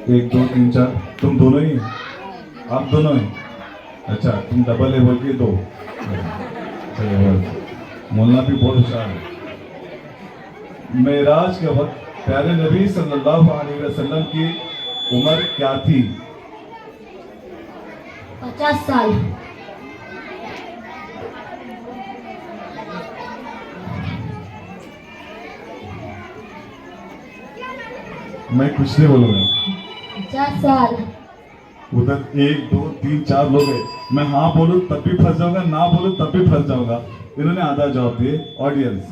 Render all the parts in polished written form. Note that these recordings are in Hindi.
एक दो तीन चार, तुम दोनों ही? आप दोनों हैं? अच्छा, तुम डबल है बोल के दो। चलो मोलना भी बहुत होशियार है। मेराज के वक्त प्यारे नबी सल्लल्लाहु अलैहि वसल्लम की उम्र क्या थी? 50 साल। मैं कुछ नहीं बोलूंगा। 50 साल। उधर एक दो तीन चार लोग हैं, मैं हाँ बोलूं तब भी फंस जाऊंगा, ना बोलूं तब भी फंस जाऊंगा। इन्होंने आधा जवाब दिए। ऑडियंस,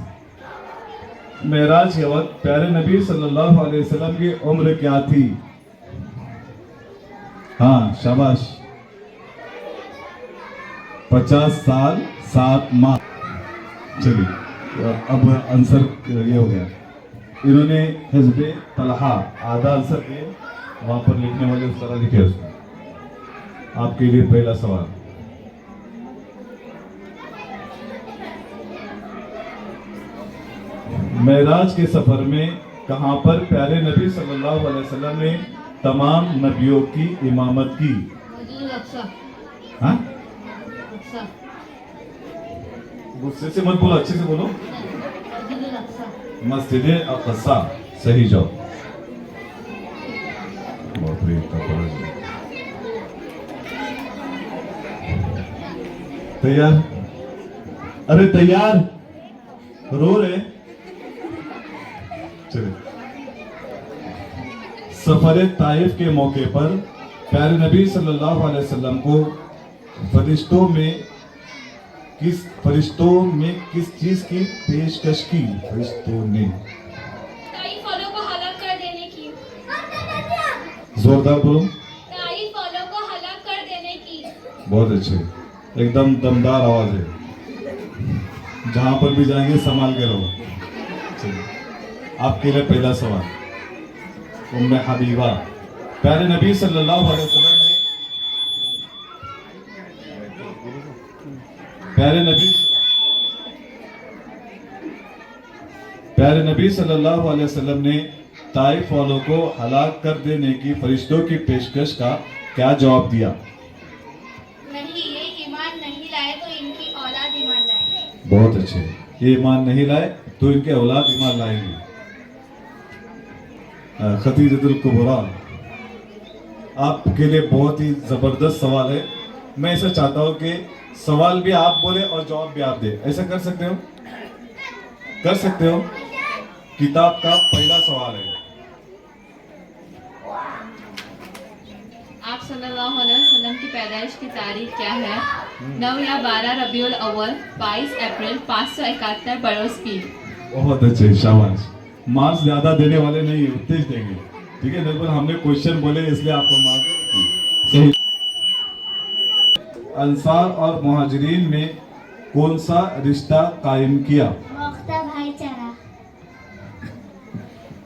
मेराज के वक्त प्यारे नबी सल्लल्लाहु अलैहि वसल्लम की उम्र क्या थी? हाँ शाबाश। 50 साल 7 माह। चलिए, अब आंसर ये हो गया। इन्होंने हिज़्बे तलहा आधा आंसर दिए, वहां पर लिखने वाले उस तरह लिखे उसको। आपके लिए पहला सवाल। मेराज के सफर में कहां पर प्यारे नबी सल्लल्लाहु अलैहि वसल्लम ने तमाम नबियों की इमामत की? मस्जिद अक्सा। हाँ? अक्सा। गुस्से से मत बोलो, अच्छे से बोलो। मस्जिद अक्सा। मस्जिद अक्सा सही जवाब। बाप रे, इतना बड़ा जवाब। तैयार? अरे तैयार? रो रहे? चलिए, सफर ताइफ के मौके पर प्यारे नबी सल्लल्लाहु अलैहि वसल्लम को फरिश्तों में किस चीज की पेशकश की? फरिश्तों ने ताइफ वालों को हलाक कर देने की। जोरदार बोलो। ताइफ वालों को हलाक कर देने की। बहुत अच्छे, एकदम दमदार आवाज है। जहां पर भी जाएंगे संभाल के रहो। चलिए, आपके लिए पहला सवाल। उम्मे हबीबा प्यारे नबी सल्लल्लाहु अलैहि वसल्लम ने प्यारे नबी सल्लल्लाहु अलैहि वसल्लम ने ताइफ वालों को हलाक कर देने की फरिश्तों की पेशकश का क्या जवाब दिया? नहीं, ये ईमान नहीं लाए तो इनकी औलाद ईमान लाएगी। बहुत अच्छे, ये ईमान नहीं लाए तो इनके औलाद ईमान लाएंगे। खतीजतुल कुबरा, आपके लिए बहुत ही जबरदस्त सवाल है। मैं ऐसा चाहता हूं कि सवाल भी आप बोले और जवाब भी आप दे। ऐसा कर सकते हो? कर सकते हो? किताब का पहला सवाल है। आप सल्लल्लाहु अलैहि वसल्लम की पैदाइश की तारीख क्या है? 9 या 12 रबीउल अव्वल, 22 अप्रैल, 571 बरोस पीर। बहुत अच्छे, शाबाश। मार्क्स ज्यादा देने वाले नहीं, उतने ही देंगे। ठीक है, बिल्कुल हमने क्वेश्चन बोले इसलिए आपको मार्क्स सही। अंसार और मुहाजिरीन में कौन सा रिश्ता कायम किया? वक्ता भाईचारा।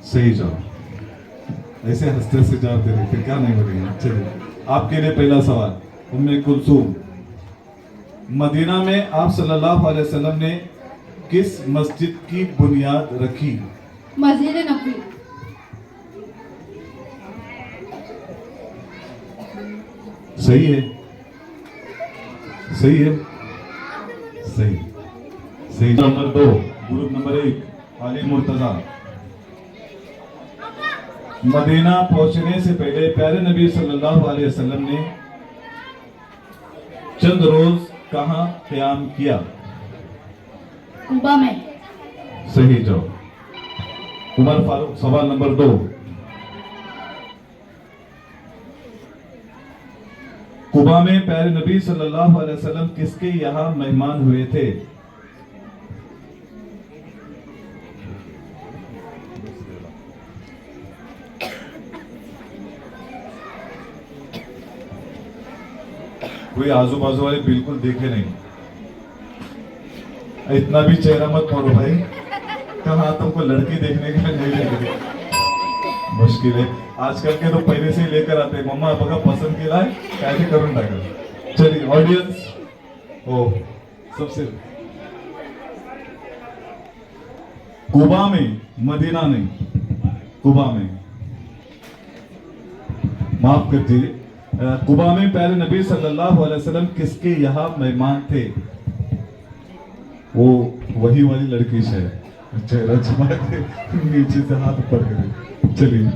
सही जवाब। ऐसे हंसते से जवाब दे रहे, फिर क्या नहीं बोलेंगे। चलिए, आपके लिए पहला सवाल। उम्मे कुलसूम, मदीना में आप सल्लल्लाहु अलैहि वसल्लम ने किस मस्जिद की बुनियाद रखी? मस्जिद नबी। सही है, सही है, सही सही। Number 2, group number 1, Ali Murtaza. Medina पहुंचने से पहले प्यारे नबी सल्लल्लाहु अलैहि वसल्लम ने चंद रोज कहां क़याम किया? कुबा में। सही जवाब। उमर फारूक, सवाल नंबर 2। कुबा में प्यारे नबी सल्लल्लाहु अलैहि वसल्लम किसके यहाँ मेहमान हुए थे? कोई आजू बाजू वाले बिल्कुल देखे नहीं। इतना भी चेहरा मत मारो भाई, कहा तुमको लड़की देखने के लिए नहीं लेके। मुश्किल है, आजकल के तो पहले से ही लेकर आते हैं, मम्मा बघा पसंद केला है काय करून टाका। चलिए ऑडियंस, ओ सबसे कुबा में, मदीना नहीं, कुबा में माफ कीजिए, कुबा में प्यारे नबी सल्लल्लाहु अलैहि वसल्लम किसके यहाँ मेहमान थे? वो वही वाली लड़की से चेहरा छुपा के नीचे से हाथ ऊपर करे। चलिए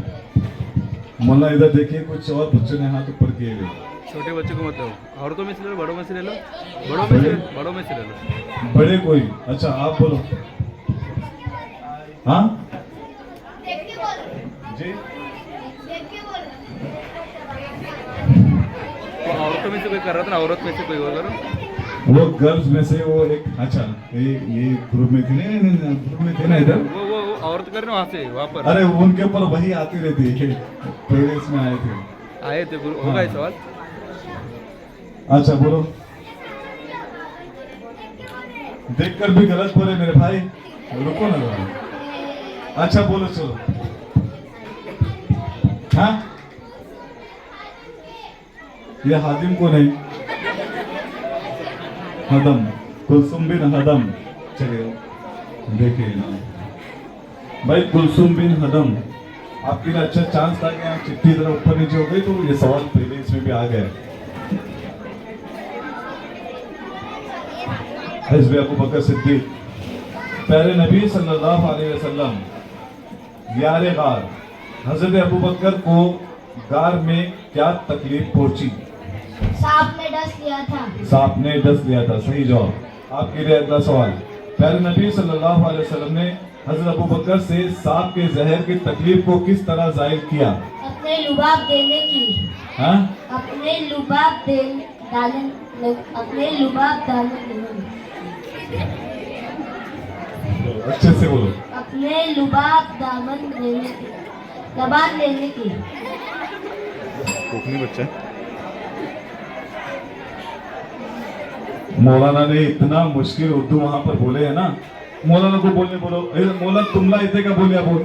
मौला इधर देखिए, कुछ और बच्चों ने हाथ ऊपर किए हुए। छोटे बच्चों को मतलब औरतों में से ले लो, बड़ों में से ले लो, बड़ों में से ले लो। बड़े कोई? अच्छा आप बोलो। हाँ जी, तो औरतों में से कोई कर रहा था ना, औरत में से कोई और करो। वो गर्ल्स में से वो एक, अच्छा ये ग्रुप में थी, नहीं ग्रुप में थी ना इधर। वो औरत कर रहे वहाँ से वहाँ पर अरे उनके ऊपर वही आती रहती है, पहले इसमें आए थे। आए थे होगा ये सवाल। अच्छा बोलो। देखकर भी गलत बोले मेरे भाई, रुको ना जरा। अच्छा बोलो चलो। हाँ ये हादिम कौन है? हदम, कुलसुम बिन हदम। चलिए देखिए ना भाई, कुलसुम बिन हदम, आपके लिए अच्छा चांस था कि आप चिट्ठी तरह ऊपर नीचे हो गई तो ये सवाल पहले इसमें भी आ गया। हिज़्ब अबू बकर सिद्दीक, प्यारे नबी सल्लल्लाहु अलैहि वसल्लम यारे गार, हज़रत अबू बकर को गार में क्या तकलीफ पहुंची? सांप ने डस लिया था। सांप ने डस लिया था, सही जवाब। आपके लिए अगला सवाल, प्यारे नबी सल्लल्लाहु अलैहि वसल्लम ने हज़रत अबू बकर से सांप के जहर की तकलीफ को किस तरह जाहिर किया? अपने लुबाब देने की। हाँ अपने लुबाब डालने की। अच्छे से बोलो। अपने लुबाब दामन देने की, लबान देने की। कोकनी बच्चा मौलाना ने इतना मुश्किल उर्दू वहां पर बोले है ना, मौलाना को बोलने बोलो, मौलाना तुमला इतने का बोलिया बोल,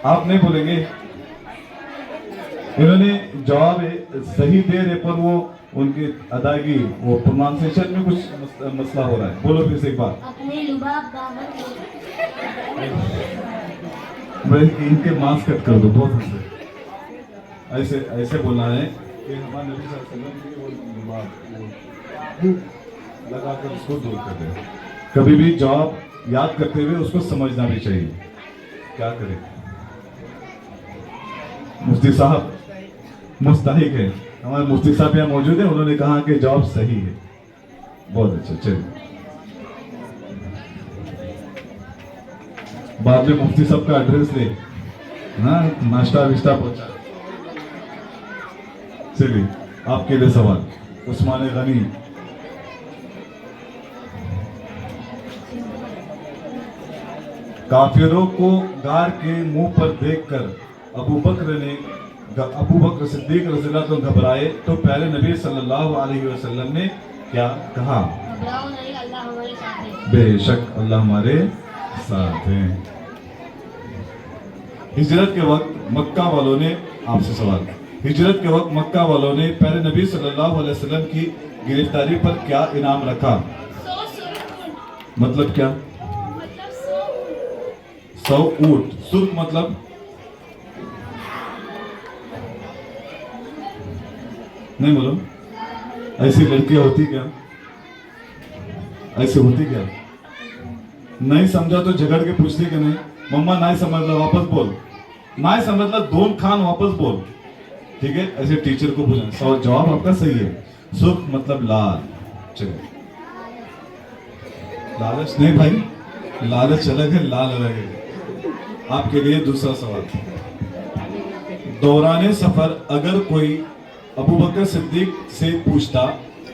आप नहीं बोलेंगे। इन्होंने जवाब सही दे रहे पर वो उनकी अदायगी, वो प्रोनाउंसिएशन में कुछ मसला हो रहा है। बोलो फिर से एक बार। अपने लुबाब दामन भाई इनके मांस कट कर दो, बहुत हंसे। ऐसे ऐसे बोलना है कि हमारे नबी सल्लल्लाहु अलैहि वसल्लम की वो लगाकर उसको दूर कर दे। कभी भी जवाब याद करते हुए उसको समझना भी चाहिए। क्या करें, मुफ्ती साहब मुस्तहिक है, हमारे मुफ्ती साहब यहाँ मौजूद है, उन्होंने कहा कि जवाब सही है। बहुत अच्छा, चलिए बाद में मुफ्ती साहब का एड्रेस ले, हाँ नाश्ता विश्ता पहुंचा। चलिए आपके लिए सवाल, उस्मान गनी, काफिरों को गार के मुंह पर देखकर अबू बकर सिद्दीक रज़ियल्लाहु अन्हु घबराए तो प्यारे नबी सल्लल्लाहु अलैहि वसल्लम ने क्या कहा? घबराओ नहीं, अल्लाह हमारे साथ है। बेशक अल्लाह हमारे साथ है। हिजरत के वक्त मक्का वालों ने, आपसे सवाल, हिजरत के वक्त मक्का वालों ने प्यारे नबी सल्लल्लाहु अलैहि वसल्लम की गिरफ्तारी पर क्या इनाम रखा? मतलब क्या? मतलब 100 ऊंट। सुर्ख मतलब? नहीं बोलो। ऐसी लड़कियां होती क्या? ऐसे होती क्या? नहीं समझा तो झगड़ के पूछती कि नहीं, मम्मा नहीं समझ ला वापस बोल, नहीं समझ ला दोन खान वापस बोल, ठीक है? ऐसे टीचर को पूछना। जवाब आपका सही है। सुर्ख मतलब लाल। चलो, लालच नहीं भाई, लालच अलग है, लाल अलग है। आपके लिए दूसरा सवाल, दौराने सफर अगर कोई अबू बकर सिद्दीक से पूछता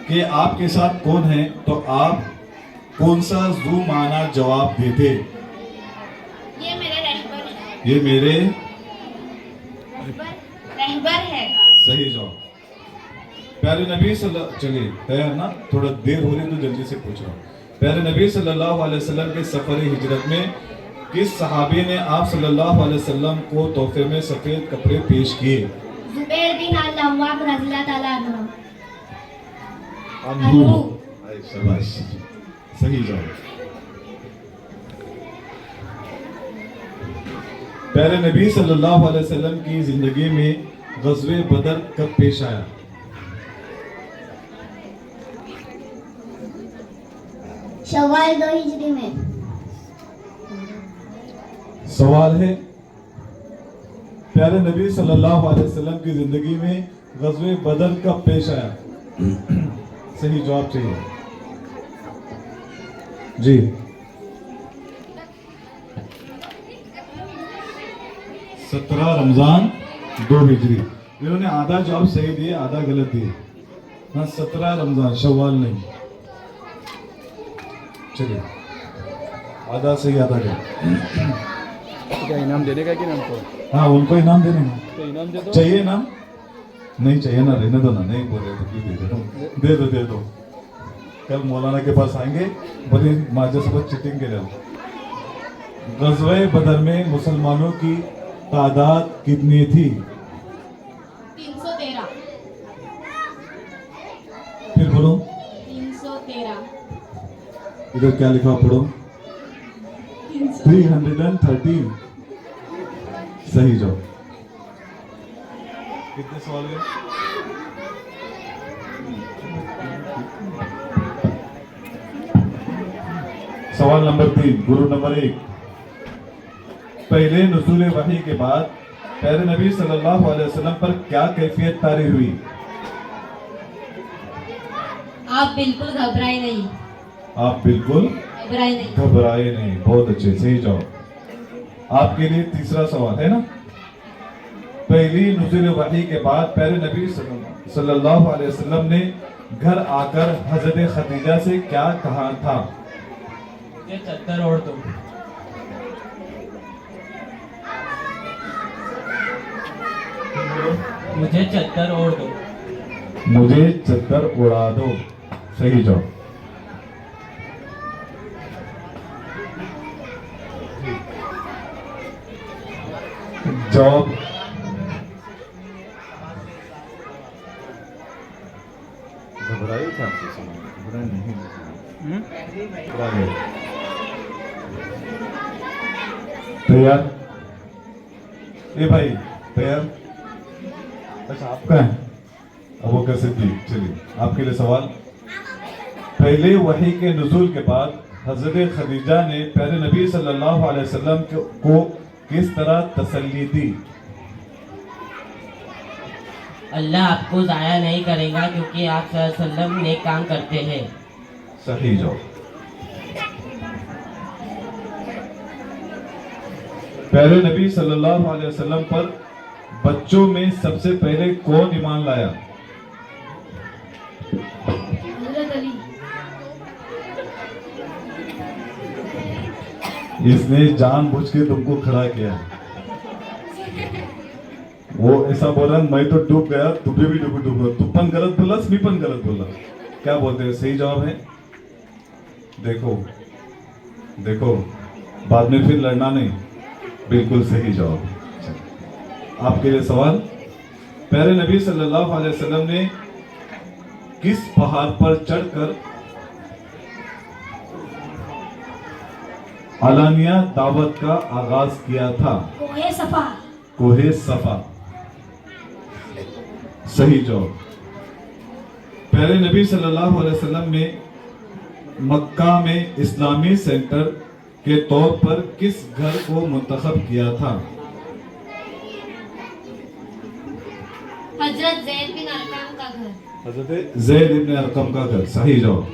कि आपके साथ कौन है तो आप कौन सा जू माना जवाब देते? ये मेरे रहबर है। ये मेरे रहबर है। सही जवाब। प्यारे नबी चलिए तैयार ना, थोड़ा देर हो रही तो जल्दी से पूछ रहा हूँ। प्यारे नबी सल्लल्लाहु अलैहि वसल्लम के सफर हिजरत में किस सहाबी ने आप सल्लल्लाहु अलैहि वसल्लम को तोहफे में सफेद कपड़े पेश किए? जुबैर बिन अल-अव्वाम रज़ियल्लाहु ताला अन्हु। अन्हु। शाबाश, सही जवाब। प्यारे नबी सल्लल्लाहु अलैहि वसल्लम की जिंदगी में ग़ज़वे बदर कब पेश आया? शव्वाल 2 हिजरी में। सवाल है, प्यारे नबी सल्लल्लाहु अलैहि वसल्लम की जिंदगी में ग़ज़वे बदर कब पेश आया? सही जवाब चाहिए जी। 17 रमजान 2 हिजरी। इन्होंने आधा जवाब सही दिए, आधा गलत दिए। हाँ, 17 रमजान, शव्वाल नहीं। चलिए, आधा सही आधा गलत। क्या इनाम देने का कि ना हमको? हाँ, उनको इनाम देने का। तो इनाम दे दो। चाहिए इनाम? नहीं चाहिए ना, रहने दो ना, नहीं बोल रहे तो क्यों दे दो? दे दो, दे दो। कल मौलाना के पास आएंगे, बोले माझे सब चिटिंग के लिए। ग़ज़वे बदर में मुसलमानों की तादाद कितनी थी? 313। फिर बोलो। 313। इधर क्या लिखा हुआ पढ़ो? 313। सही जवाब। कितने सवाल गए? सवाल नंबर 3, गुरु नंबर 1। पहले नुज़ूल वही के बाद प्यारे नबी सल्लल्लाहु अलैहि वसल्लम पर क्या कैफियत तारी हुई? आप बिल्कुल घबराए नहीं। आप बिल्कुल घबराए नहीं। घबराए नहीं। बहुत अच्छे, सही जवाब। आपके लिए तीसरा सवाल है ना। पहली नुज़ूल वही के बाद प्यारे नबी सल्लल्लाहु अलैहि वसल्लम ने घर आकर हज़रत खदीजा से क्या कहा था? मुझे चद्दर ओढ़ दो। मुझे चद्दर ओढ़ दो। मुझे चद्दर उड़ा दो। सही जवाब। जवाब घबराई था, घबराई नहीं, घबरा गए। तैयार? ए भाई तैयार? अच्छा, आपका है अबू बकर सिद्दीक। चलिए, आपके लिए सवाल। पहले वही के नुज़ूल के बाद हज़रत खदीजा ने प्यारे नबी सल्लल्लाहु अलैहि वसल्लम को किस तरह तसल्ली दी? अल्लाह आपको ज़ाया नहीं करेगा क्योंकि आप सल्लल्लाहु अलैहि वसल्लम नेक काम करते हैं। सही जवाब। प्यारे नबी सल्लल्लाहु अलैहि वसल्लम पर बच्चों में सबसे पहले कौन ईमान लाया? हजरत अली। इसने जानबूझ के तुमको खड़ा किया। वो ऐसा बोला, मैं तो डूब गया, तुम्हें भी डूबो। तू पण गलत बोला, मी पण गलत बोला। क्या बोलते हैं? सही जवाब है। देखो देखो, बाद में फिर लड़ना नहीं। बिल्कुल सही जवाब। आपके लिए सवाल। प्यारे नबी सल्लल्लाहु अलैहि वसल्लम ने किस पहाड़ पर चढ़कर अलानिया दावत का आगाज किया था? कोहे सफा। कोहे सफा। सही जवाब। प्यारे नबी सल्लल्लाहु अलैहि वसल्लम ने मक्का में इस्लामी सेंटर के तौर पर किस घर को मुंतखब किया था? हजरत ज़ैद बिन अरकम का घर। हजरत ज़ैद इब्न अरकम का घर। सही जवाब।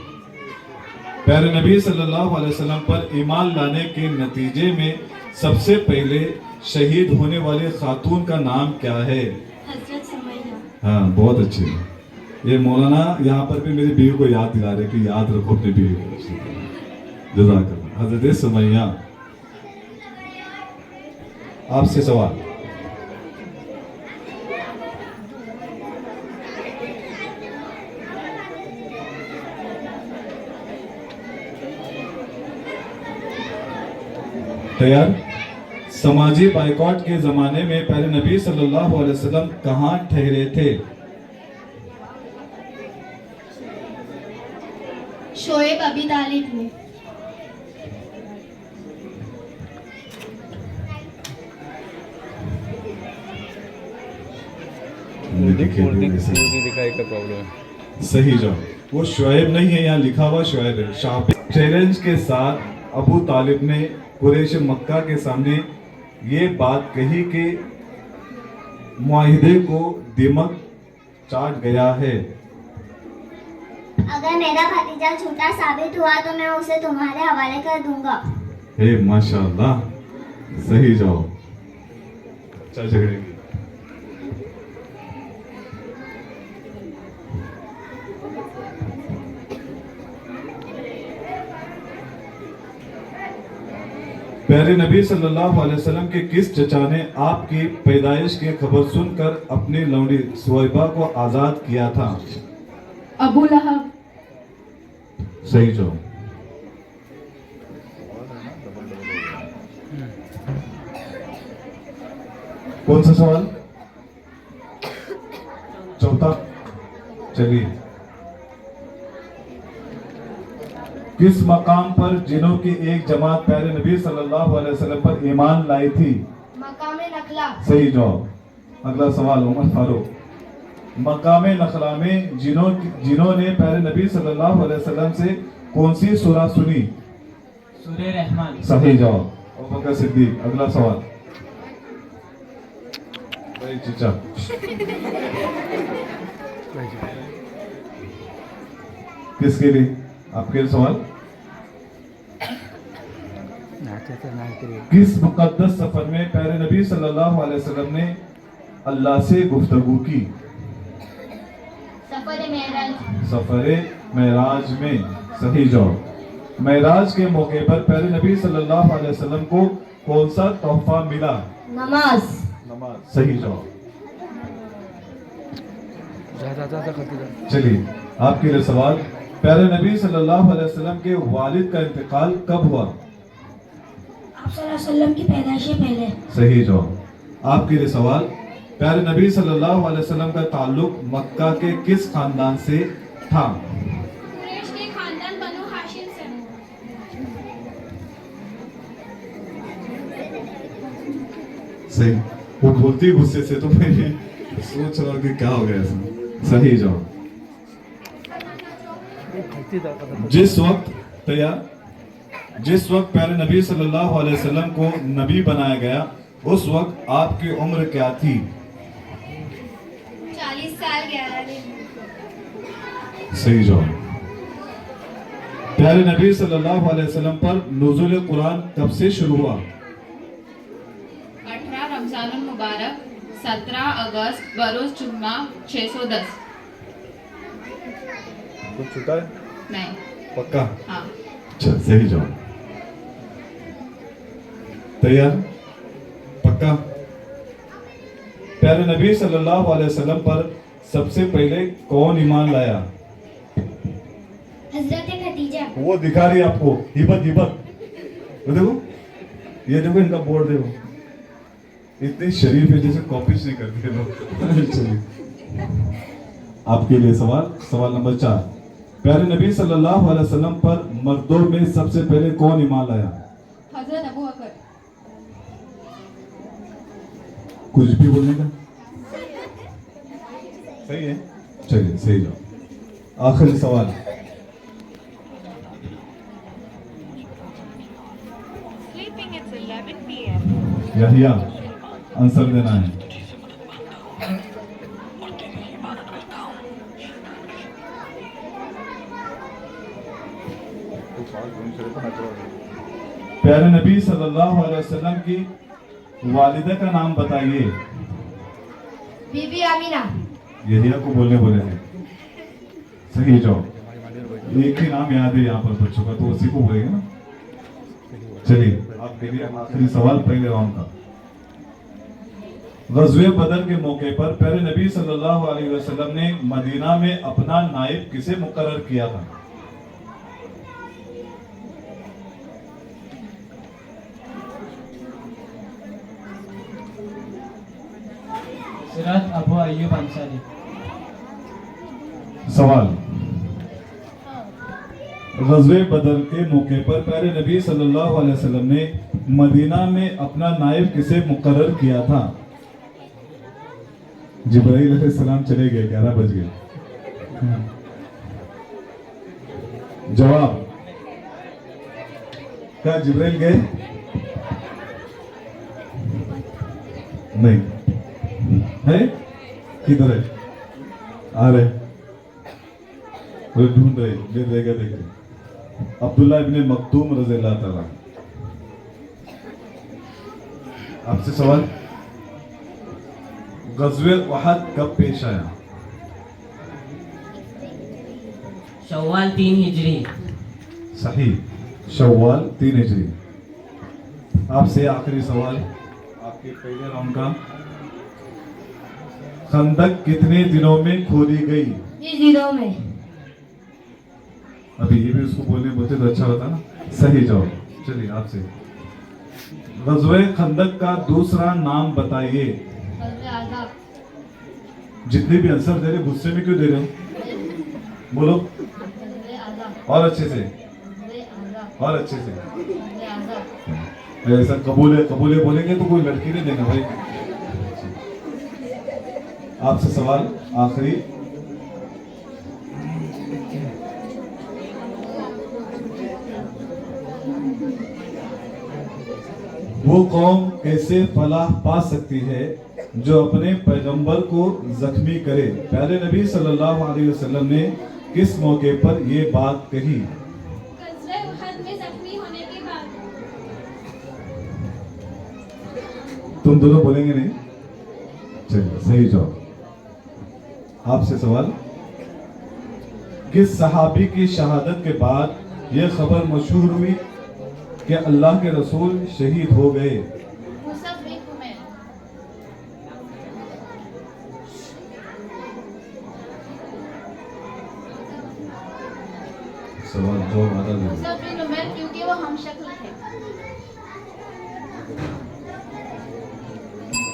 प्यारे नबी सल्लल्लाहु अलैहि वसल्लम पर ईमान लाने के नतीजे में सबसे पहले शहीद होने वाली खातून का नाम क्या है? हजरत सुमैया। हाँ, बहुत अच्छे। ये मौलाना यहाँ पर भी मेरी बीवी को याद दिला रहे कि याद रखो अपनी बीवी को। जज़ाकल्लाह। हजरत सुमैया। आपसे सवाल। तैयार? समाजी बाइकॉट के जमाने में प्यारे नबी सल्लल्लाहु अलैहि वसल्लम कहाँ ठहरे थे? शोएब अबी तालिब में। मैंने लिखे थे वैसे। दिखाई का प्रॉब्लम है। सही जवाब। वो शुएब नहीं है, यहाँ लिखा हुआ शुएब है। शाह चैलेंज के साथ अबू तालिब ने कुरैश मक्का के सामने ये बात कही कि मुआहिदे को दिमक चाट गया है। अगर मेरा भतीजा झूठा साबित हुआ तो मैं उसे तुम्हारे हवाले कर दूंगा। हे माशाअल्लाह, सही जवाब। अच्छा झगड़े प्यारे नबी सल्लल्लाहु अलैहि वसल्लम के किस चचा ने आपकी पैदाइश की खबर सुनकर अपनी लौंडी सुवैबा को आजाद किया था? अबू लहब। सही जवाब। कौन सा सवाल? चौथा। चलिए, किस मकाम पर जिनों की एक जमात प्यारे नबी सल्लल्लाहु अलैहि वसल्लम पर ईमान लाई थी? मकामे नखला। सही जवाब। अगला सवाल उमर फारूक। मकामे नखला में जिनों ने प्यारे नबी सल्लल्लाहु अलैहि वसल्लम से कौन सी सूरा सुनी? सूरह रहमान। सही जवाब। अबू बकर सिद्दीक। अगला सवाल भाई चीचा। किसके लिए? आपके सवाल। किस मुकद्दस सफर में प्यारे नबी सल्लल्लाहु अलैहि वसल्लम ने अल्लाह से गुफ्तगू की? सफर मेराज। सफर मेराज में। सही जवाब। मेराज के मौके पर प्यारे नबी सल्लल्लाहु अलैहि वसल्लम को कौन सा तोहफा मिला? नमाज। नमाज। सही जवाब। चलिए, आपके लिए सवाल। प्यारे नबी सल्लल्लाहु अलैहि वसल्लम के वालिद का इंतकाल कब हुआ? आप सल्लल्लाहु अलैहि वसल्लम की पैदाइश से पहले। सही जवाब। आपके लिए सवाल। प्यारे नबी सल्लल्लाहु अलैहि वसल्लम का ताल्लुक मक्का के किस खानदान से था? कुरैश के खानदान बनु हाशिम से। सही। वो बोलती गुस्से से तो मैं ये सोच रहा हूँ कि क्या हो गया इसमें। सही जवाब। जिस वक्त प्यारे नबी सल्लल्लाहु अलैहि वसल्लम को नबी बनाया गया उस वक्त आपकी उम्र क्या थी? 40 साल 11 दिन। सही जवाब। प्यारे नबी सल्लल्लाहु अलैहि वसल्लम पर नुज़ुल कुरान कब से शुरू हुआ? 18 रमजानुल मुबारक 17 अगस्त बरोज जुम्मा 610। कुछ छूटा है? नहीं। पक्का? हाँ। अच्छा, सही जवाब। तैयार? पक्का? प्यारे नबी सल्लल्लाहु अलैहि वसल्लम पर सबसे पहले कौन ईमान लाया? हजरत खदीजा। वो दिखा रही है आपको हिबत। वो देखो, ये देखो, इनका बोर्ड देखो, इतने शरीफ है जैसे कॉपीज नहीं करते लोग। चलिए, आपके लिए सवाल नंबर 4। प्यारे नबी सल्लल्लाहु अलैहि वसल्लम पर मर्दों में सबसे पहले कौन ईमान लाया? हजरत अबू बकर। कुछ भी बोलने का? सही है। चलिए, सही जवाब। आखिरी सवाल। याहिया, आंसर देना है। प्यारे नबी सल्लल्लाहु अलैहि वसल्लम की वालिदा का नाम बताइए। बीबी आमीना। यहिया को बोलने बोले थे। सही जवाब। एक ही नाम याद है यहाँ पर बच्चों का, तो उसी को बोलेंगे ना। चलिए, आपके लिए आखिरी सवाल पहले राउंड का। ग़ज़वे बदर के मौके पर प्यारे नबी सल्लल्लाहु अलैहि वसल्लम ने मदीना में अपना नायब किसे मुकर्रर किया था? हज़रत अबू अय्यूब अंसारी। सवाल। ग़ज़वे बदर के मौके पर प्यारे नबी सल्लल्लाहु अलैहि वसल्लम ने मदीना में अपना नायब किसे मुकर्रर किया था? जिब्राइल अलैहिस्सलाम चले गए, 11 बज गए। जवाब, क्या जिब्राइल गए? नहीं है, किधर है? आ रहे, वो ढूंढ रहे, मिल रहेगा, देख रहे। अब्दुल्ला इब्ने मक्तूम रज़ियल्लाहु ताला। आपसे सवाल, गज़वे उहद कब पेश आया? शव्वाल 3 हिजरी। सही, शव्वाल 3 हिजरी। आपसे आखिरी सवाल आपके पहले राउंड का, खंदक कितने दिनों में खोदी गई? जी 0 में। अभी ये भी उसको बोलने बोलते तो अच्छा होता ना। सही जवाब। चलिए आपसे, गज़वे खंदक का दूसरा नाम बताइए। गज़वे आज़ाब। जितने भी आंसर दे रहे, गुस्से में क्यों दे रहे हो? बोलो गज़वे आज़ाब। और अच्छे से, गज़वे आज़ाब। और अच्छे से। गज़वे आज़ाब। ऐसा कबूले कबूले बोलेंगे तो कोई लड़की नहीं देना भाई। आपसे सवाल आखिरी, वो कौम कैसे फलाह पा सकती है जो अपने पैगंबर को जख्मी करे? प्यारे नबी सल्लल्लाहु अलैहि वसल्लम ने किस मौके पर ये बात कही? गज़वे उहद में जख्मी होने के बाद। तुम दोनों बोलेंगे नहीं? चलिए सही जवाब। आपसे सवाल, किस सहाबी की शहादत के बाद यह खबर मशहूर हुई कि अल्लाह के रसूल शहीद हो गए? मुसअब बिन उमैर। सवाल जवाब आधा दे दो। मुसअब बिन उमैर क्योंकि वो हमशक्ल थे।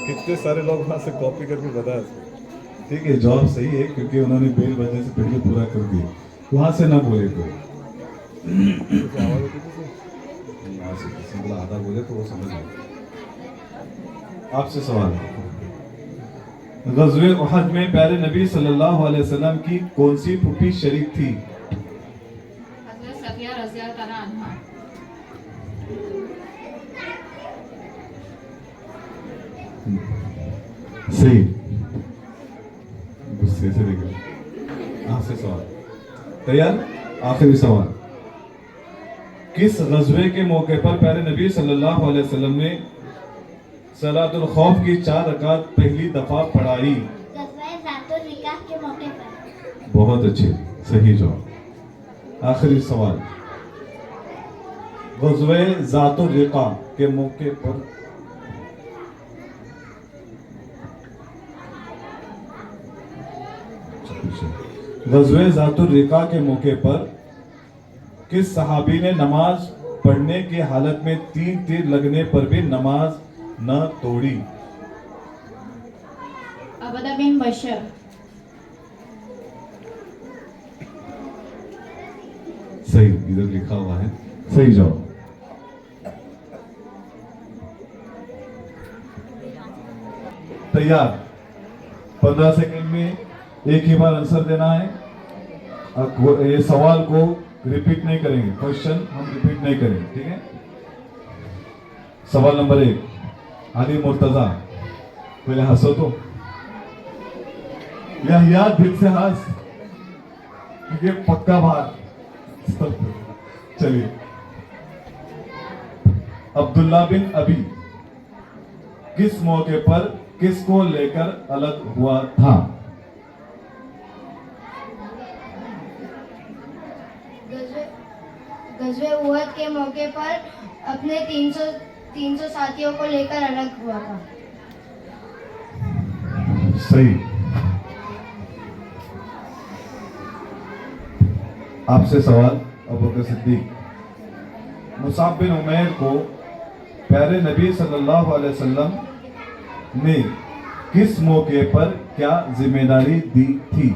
कितने सारे लोग वहां से कॉपी करके बता। ठीक है, जवाब सही है क्योंकि उन्होंने बेल बजने से पहले पूरा कर दिया। वहां से ना बोले तो यहाँ से किसी बोला आधा बोले तो वो समझ गए। आपसे सवाल, गज़वे उहद में प्यारे नबी सल्लल्लाहु अलैहि वसल्लम की कौन सी फूफी शरीक थी? हज़रत सफिया रज़ियल्लाहु ताला अन्हा। सही, गुस्से से देखो। आपसे सवाल तैयार? आखिरी सवाल, किस गज़वे के मौके पर प्यारे नबी सल्लल्लाहु अलैहि वसल्लम ने सलातुल खौफ की 4 रकात पहली दफा पढ़ाई? गज़वे ज़ातुर रिकाह के मौके पर। बहुत अच्छे, सही जवाब। आखिरी सवाल, गज़वे ज़ातुर रिका के मौके पर गज़वे ज़ातुर रिका के मौके पर किस सहाबी ने नमाज पढ़ने की हालत में 3 तीर लगने पर भी नमाज न तोड़ी? अबदा बिन बशर। सही, इधर लिखा हुआ है, सही जवाब। तैयार? 15 सेकंड में एक ही बार आंसर देना है। ये सवाल को रिपीट नहीं करेंगे, क्वेश्चन हम रिपीट नहीं करेंगे, ठीक है? सवाल नंबर 1, आदि मुर्तजा, पहले हंसो तो, या दिल से हंस क्योंकि पक्का बात। चलिए, अब्दुल्ला बिन अबी किस मौके पर किसको लेकर अलग हुआ था? गज़वे उहद के मौके पर अपने 300 साथियों को लेकर अलग हुआ था। सही। आपसे सवाल, अबू बकर सिद्दीक, मुसाब बिन उमैर को प्यारे नबी सल्लल्लाहु अलैहि वसल्लम ने किस मौके पर क्या जिम्मेदारी दी थी?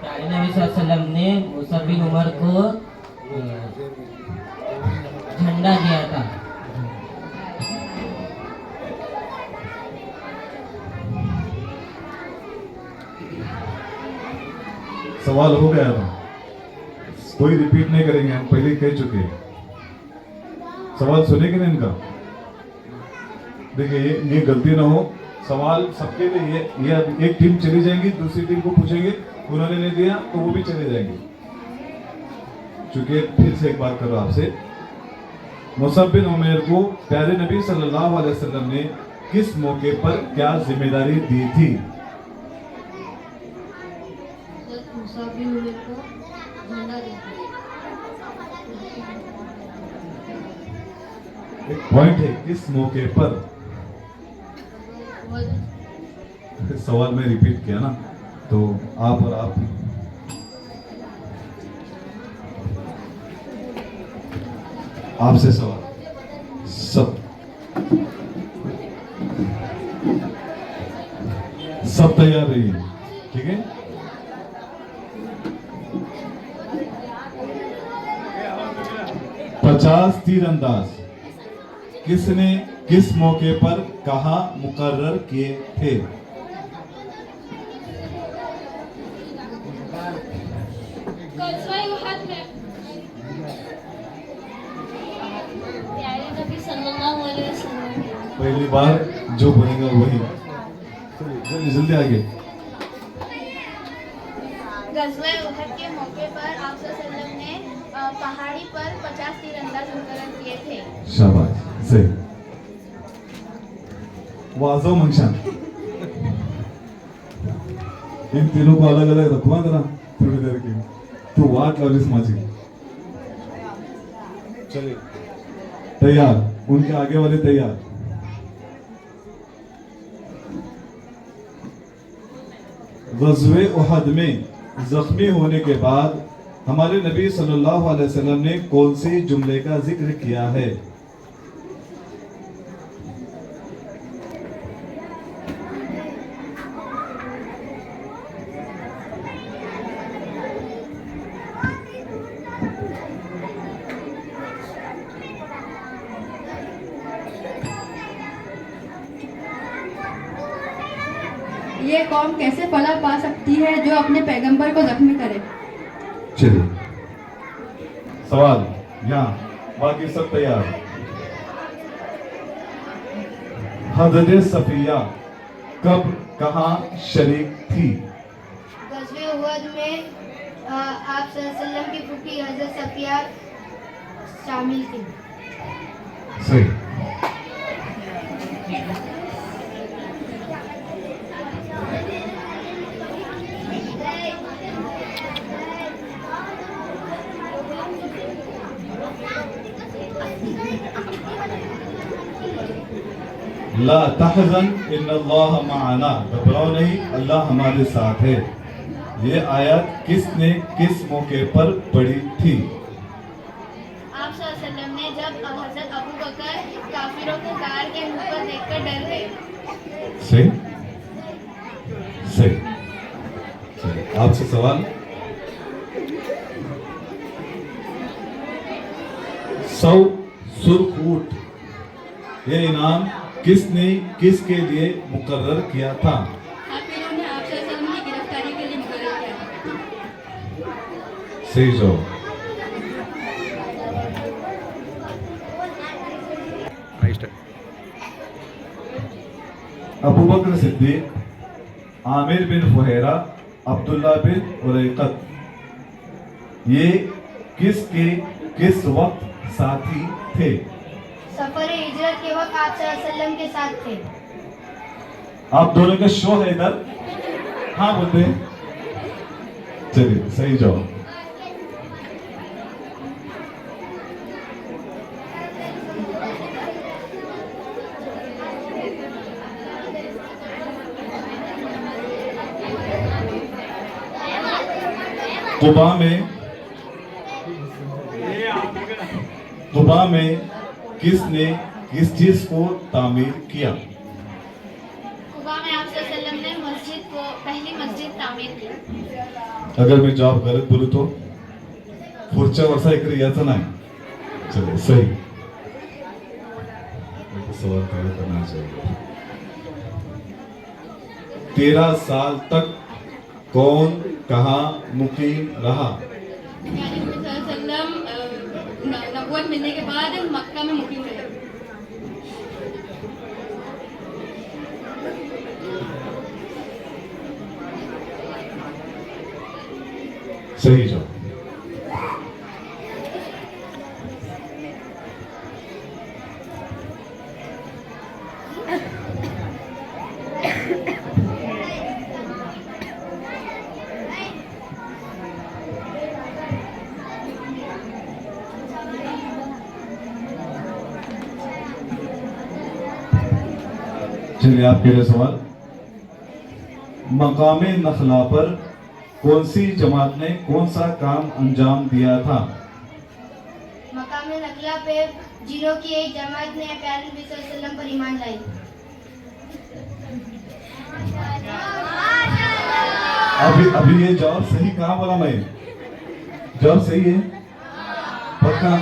प्यारे नबी सल्लल्लाहु अलैहि वसल्लम ने मुसअब बिन उमर को झंडा दिया था। सवाल हो गया था, कोई रिपीट नहीं करेंगे, हम पहले ही कह चुके हैं। सवाल सुनेंगे ना इनका? देखिए ये गलती ना हो, सवाल सबके लिए ये अब एक टीम चली जाएंगी, दूसरी टीम को पूछेंगे, उन्होंने नहीं दिया तो वो भी चले जाएंगे। चूंकि फिर से एक बात करो आपसे, मुसअब बिन उमैर को प्यारे नबी सल्लल्लाहु अलैहि वसल्लम ने किस मौके पर क्या जिम्मेदारी दी थी? मुसाब बिन उमैर को झंडा देता एक पॉइंट है, किस मौके पर? सवाल में रिपीट किया ना, तो आप और आप आपसे सवाल सब तैयार रहिए, ठीक है? पचास तीरंदाज किसने किस मौके पर कहाँ मुकर्रर किए थे? गज़वा उहद में प्यारे नबी सल्लल्लाहु अलैहि वसल्लम पहली बार जो बनेगा वही। जल्दी जल्दी आगे। गज़वा उहद के मौके पर आप सल्लल्लाहु अलैहि वसल्लम ने पहाड़ी पर 50 तीरंदाज मुकर्रर किए थे। शाबाश, सही। वाजो मंशान, इन तीनों को अलग अलग रखवा देना थोड़ी देर के, तो वाट लालिस माझी। चलिए तैयार, उनके आगे वाले तैयार। ग़ज़वे उहद में जख्मी होने के बाद हमारे नबी सल्लल्लाहु अलैहि वसल्लम ने कौन से जुमले का जिक्र किया है? ये कौम कैसे फला पा सकती है जो अपने पैगंबर को जख्मी करे? चलिए सवाल यहाँ, बाकी सब तैयार। हज़रत सफिया कब कहाँ शरीक थी? गज़वे उहद में आप सल्लल्लाहु अलैहि वसल्लम की फूफी हज़रत सफिया शामिल थी। सही। ला तहज़न इन्नल्लाह मअना, घबराओ नहीं, अल्लाह हमारे साथ है। ये आयत किसने किस मौके पर पढ़ी थी? आप सल्लल्लाहु अलैहि वसल्लम ने जब हज़रत अबू बकर काफिरों को कार के मुंह पर देखकर डर गए। सही सही। चलिए आपसे सवाल, 100 सुर्ख ऊंट, ये इनाम किसने किसके लिए मुकर्रर किया था? काफिरों ने आप सल्लल्लाहु अलैहि वसल्लम की गिरफ्तारी के लिए मुकर्रर किया था। सही जवाब। अबू बकर सिद्दीक, आमिर बिन फुहैरा, अब्दुल्ला बिन उरैकत, ये किसके किस वक्त साथी थे? सफर हिजरत के वक्त आप सल्लल्लाहु अलैहि वसल्लम के साथ थे। आप दोनों का शो है इधर, हाँ बोलते हैं। चलिए सही जवाब। कुबा में किसने किस चीज को तामीर किया? कुबा में आप सल्लल्लाहु अलैहि वसल्लम ने मस्जिद को पहली मस्जिद तामीर की। अगर मैं जवाब गलत बोलू तो पुढच्या वर्षा इकडे यायचं नाही। चले सही। सवाल कवर करना चाहिए। 13 साल तक कौन कहाँ मुकीम रहा? यानी नबी सल्लल्लाहु अलैहि वसल्लम नबूवत मिलने के बाद मक्का में मुकीम रहे। सही जवाब। चलिए आपके लिए सवाल। मकामे नखला पर कौन सी जमात ने कौन सा काम अंजाम दिया था? मकाम नखला पे जिनों की एक जमात ने प्यारे नबी सल्लल्लाहु अलैहि वसल्लम पर ईमान लाई। अभी ये जवाब सही कहाँ बोला मैं? जवाब सही है पक्का?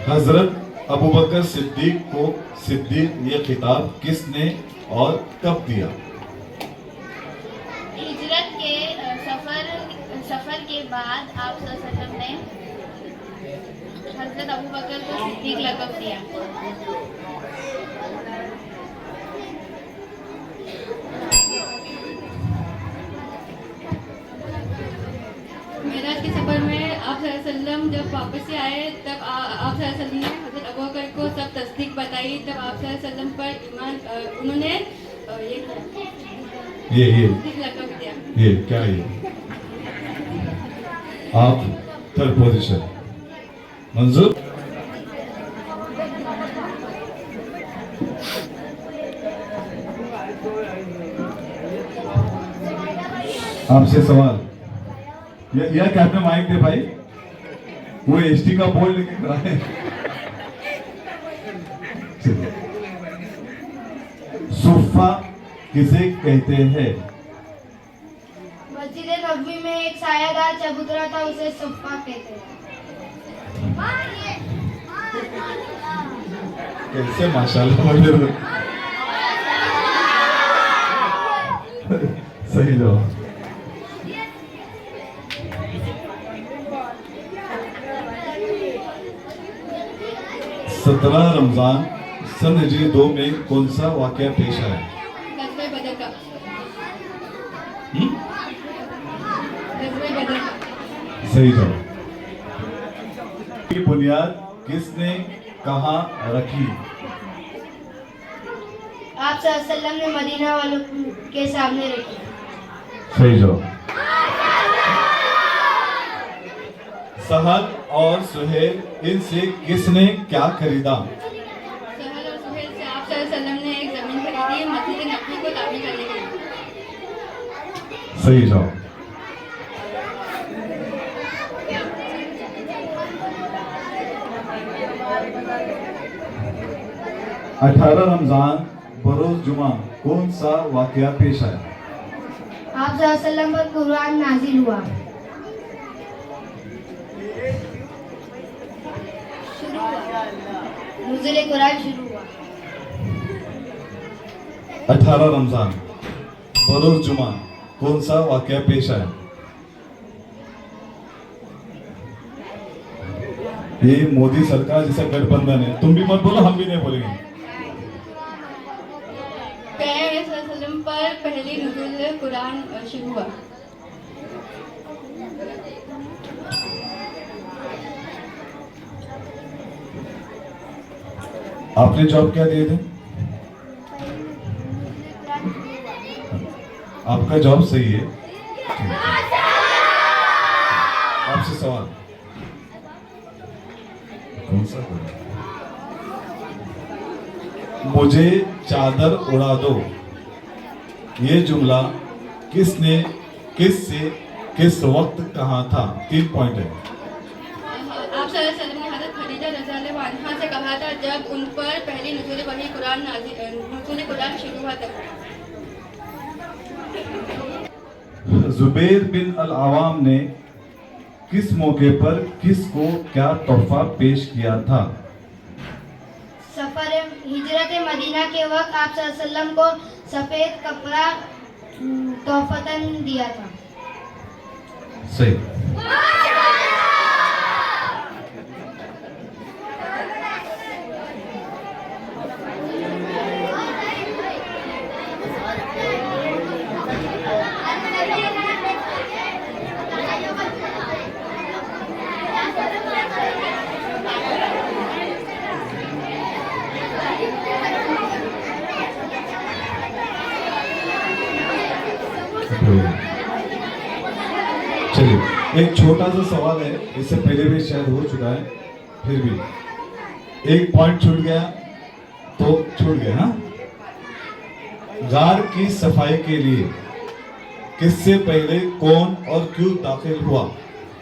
हजरत अबू बकर सिद्दीक को सिद्दीक ये खिताब किसने और कब दिया? हिजरत के सफर के बाद आप सल्लल्लाहु अलैहि वसल्लम ने हजरत अबू बकर को सिद्दीक लक़ब दिया। मेराज के सफर में आप सल्लल्लाहु अलैहि वसल्लम जब वापस से आए तब आप सल्लल्लाहु अलैहि वसल्लम ने हजरत अबू बकर को सब तस्दीक बताई। तब आप सल्लल्लाहु अलैहि वसल्लम पर ईमान उन्होंने ये सिद्दीक लक़ब दिया। ये क्या है? आप थर्ड पोजीशन मंजूर। आपसे सवाल। यह कैप्टन माइक दे भाई, वो एसटी का बोर्ड लेके खड़ा है। सुफ़ा किसे कहते हैं? मस्जिद नबवी में एक सायादार चबूतरा था, उसे सुफ़ा कहते हैं। कैसे माशाल्लाह बोल रहे हो? सही जवाब। सत्रह रमजान सन हिजरी 2 में कौन सा वाकया पेश आया? गज़वे बदर का। हम्म? गज़वे बदर का। सही जवाब। की बुनियाद किसने कहाँ रखी? आप सल्लल्लाहु अलैहि वसल्लम ने मदीना वालों के सामने रखी। सही जवाब। सहल और सुहेल इनसे किसने क्या खरीदा? सहल और सुहेल से आप सल्लल्लाहु अलैहि वसल्लम ने एक जमीन खरीदी मस्जिद नबवी को तामीर करने के लिए। सही जवाब। अठारह रमजान बरोज जुमा कौन सा वाकया पेश आया? आप सल्लल्लाहु अलैहि वसल्लम पर कुरान नाजिल हुआ। नुज़ुल कुरान शुरू हुआ। 18 रमजान बरोज जुमा कौन सा वाकया पेश आया? ये मोदी सरकार जैसा गठबंधन है, तुम भी मत बोलो हम भी नहीं बोलेंगे। प्यारे नबी सल्लल्लाहु अलैहि वसल्लम पर पहली नुज़ुल कुरान शुरू हुआ। आपने जवाब क्या दिए थे? आपका जवाब सही है। आपसे सवाल। कौन सा? मुझे चादर उड़ा दो, ये जुमला किसने किस से किस वक्त कहा था? 3 पॉइंट है। आप सल्लल्लाहु अलैहि वसल्लम ने हज़रत खदीजा रज़ियल्लाहु अन्हा से कहा था जब उन पर पहली नुज़ुल वही नुज़ुल कुरान शुरू हुआ था। जुबैर बिन अल अवाम ने किस मौके पर किसको क्या तोहफा पेश किया था? सफर हिजरत मदीना के वक्त आप सल्लल्लाहु अलैहि वसल्लम को सफेद कपड़ा तोहफतन दिया था। सही। चलिए, एक छोटा सा सवाल है, इससे पहले भी शायद हो चुका है, फिर भी एक पॉइंट छूट गया तो छूट गया। हाँ, गार की सफाई के लिए किससे पहले कौन और क्यों दाखिल हुआ?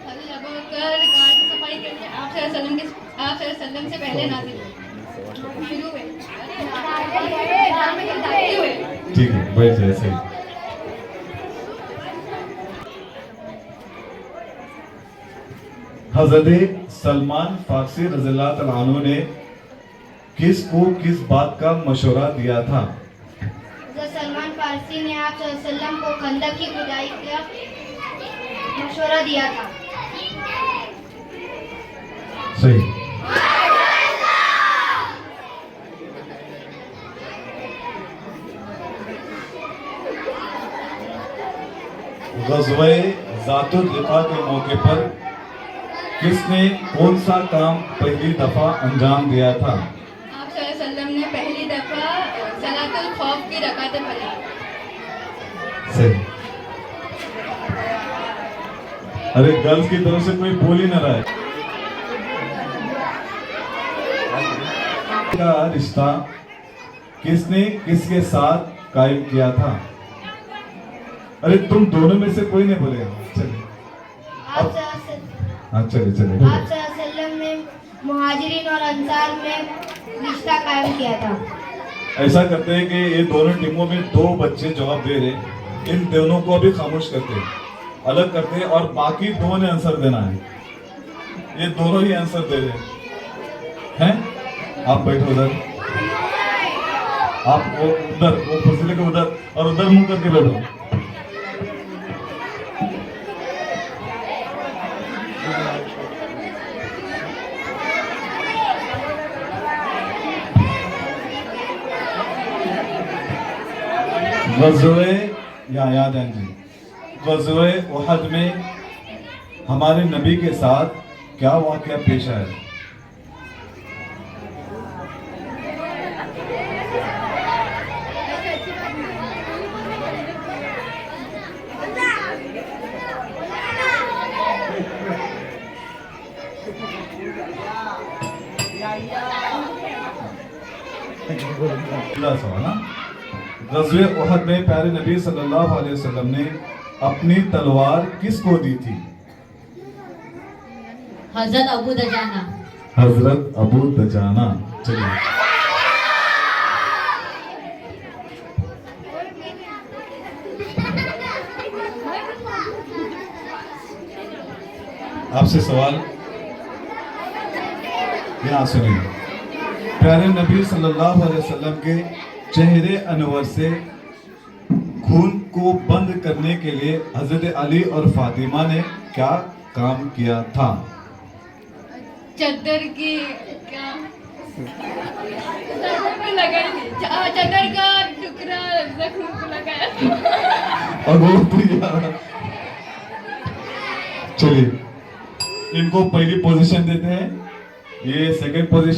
हज़रत अबू बकर गार की सफाई के लिए आप सल्लल्लाहु अलैहि वसल्लम से पहले नाज़िल हुए। शुरू हुए। ठीक है, बैठ जाए। सही। हजरत सलमान फारसी रज़ियल्लाहु तआला अन्हु ने किसको किस बात का मशवरा दिया था? हज़रत सलमान फारसी ने आप सल्लल्लाहु अलैहि वसल्लम को खंदक की खुदाई का मशवरा दिया था। सही। ग़ज़वे ज़ातुर रिक़ा के मौके पर किसने कौन सा काम पहली दफा अंजाम दिया था? आप सल्लल्लाहु अलैहि वसल्लम ने पहली दफा सलातुल खौफ की रकातें पढ़ी। सही। अरे गर्ल्स की तरफ से कोई बोल ही ना रहा है। का रिश्ता किसने किसके साथ कायम किया था? अरे तुम दोनों में से कोई नहीं बोलेगा। चलिए, आप सल्लल्लाहु अलैहि हाँ चलिए चलिए। आप सल्लल्लाहु अलैहि वसल्लम ने मुहाजिरीन और अंसार में रिश्ता कायम किया था। ऐसा करते हैं कि ये दोनों टीमों में दो बच्चे जवाब दे रहे, इन दोनों को अभी खामोश करते हैं, अलग करते हैं और बाकी दो ने आंसर देना है। ये दोनों ही आंसर दे रहे हैं। आप बैठो उधर, आप वो उधर, वो फसले के उधर और उधर मुंह करके बैठो। ग़ज़वे याद है जी, ग़ज़वे उहद में हमारे नबी के साथ क्या वाक़या पेश आया? सवाल। ग़ज़वे उहद में प्यारे नबी सल्लल्लाहु अलैहि वसल्लम ने अपनी तलवार किसको दी थी? हजरत अबू दजाना। हजरत अबू दजाना। चलिए, आपसे सवाल यहाँ सुनिए। प्यारे नबी सल्लल्लाहु अलैहि वसल्लम के चेहरे अनवर से खून को बंद करने के लिए हजरत अली और फातिमा ने क्या काम किया था? चद्दर की क्या लगाई थी, चद्दर का टुकड़ा जख्म को लगाया। और वो तो यार, चलिए इनको पहली पोजीशन देते हैं, ये सेकंड पोजीशन।